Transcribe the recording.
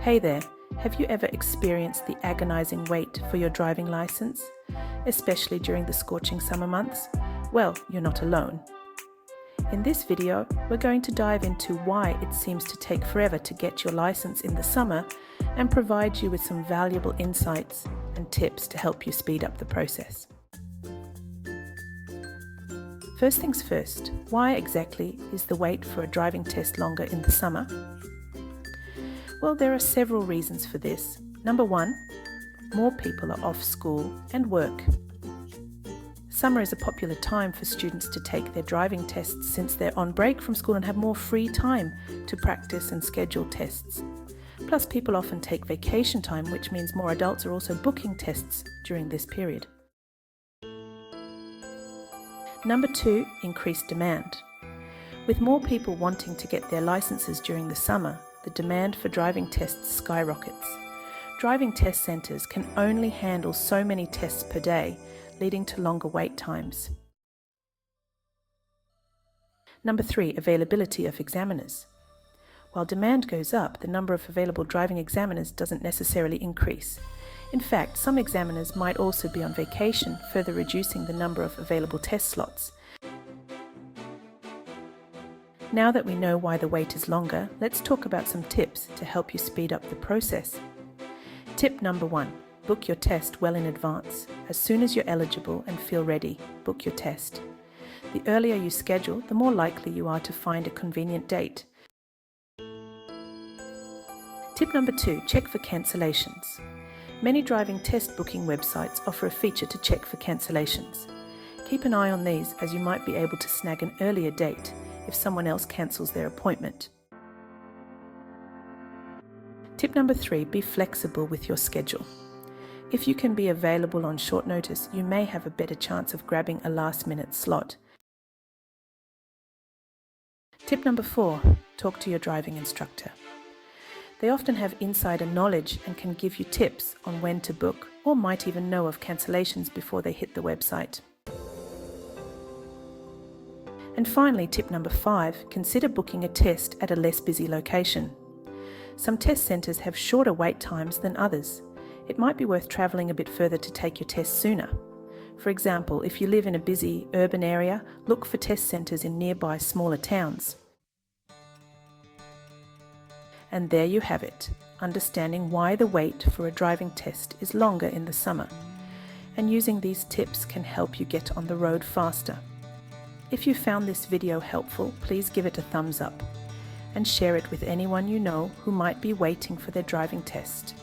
Hey there, have you ever experienced the agonizing wait for your driving license, especially during the scorching summer months? Well, you're not alone. In this video, we're going to dive into why it seems to take forever to get your license in the summer and provide you with some valuable insights and tips to help you speed up the process. First things first, why exactly is the wait for a driving test longer in the summer? Well, there are several reasons for this. Number one, more people are off school and work. Summer is a popular time for students to take their driving tests since they're on break from school and have more free time to practice and schedule tests. Plus, people often take vacation time, which means more adults are also booking tests during this period. Number two, increased demand. With more people wanting to get their licenses during the summer, the demand for driving tests skyrockets. Driving test centres can only handle so many tests per day, leading to longer wait times. Number three, availability of examiners. While demand goes up, the number of available driving examiners doesn't necessarily increase. In fact, some examiners might also be on vacation, further reducing the number of available test slots. Now that we know why the wait is longer, let's talk about some tips to help you speed up the process. Tip number one, book your test well in advance. As soon as you're eligible and feel ready, book your test. The earlier you schedule, the more likely you are to find a convenient date. Tip number two, check for cancellations. Many driving test booking websites offer a feature to check for cancellations. Keep an eye on these, as you might be able to snag an earlier date if someone else cancels their appointment. Tip number three, be flexible with your schedule. If you can be available on short notice, you may have a better chance of grabbing a last-minute slot. Tip number four, talk to your driving instructor. They often have insider knowledge and can give you tips on when to book, or might even know of cancellations before they hit the website. And finally, tip number five, consider booking a test at a less busy location. Some test centres have shorter wait times than others. It might be worth travelling a bit further to take your test sooner. For example, if you live in a busy urban area, look for test centres in nearby smaller towns. And there you have it, understanding why the wait for a driving test is longer in the summer. And using these tips can help you get on the road faster. If you found this video helpful, please give it a thumbs up and share it with anyone you know who might be waiting for their driving test.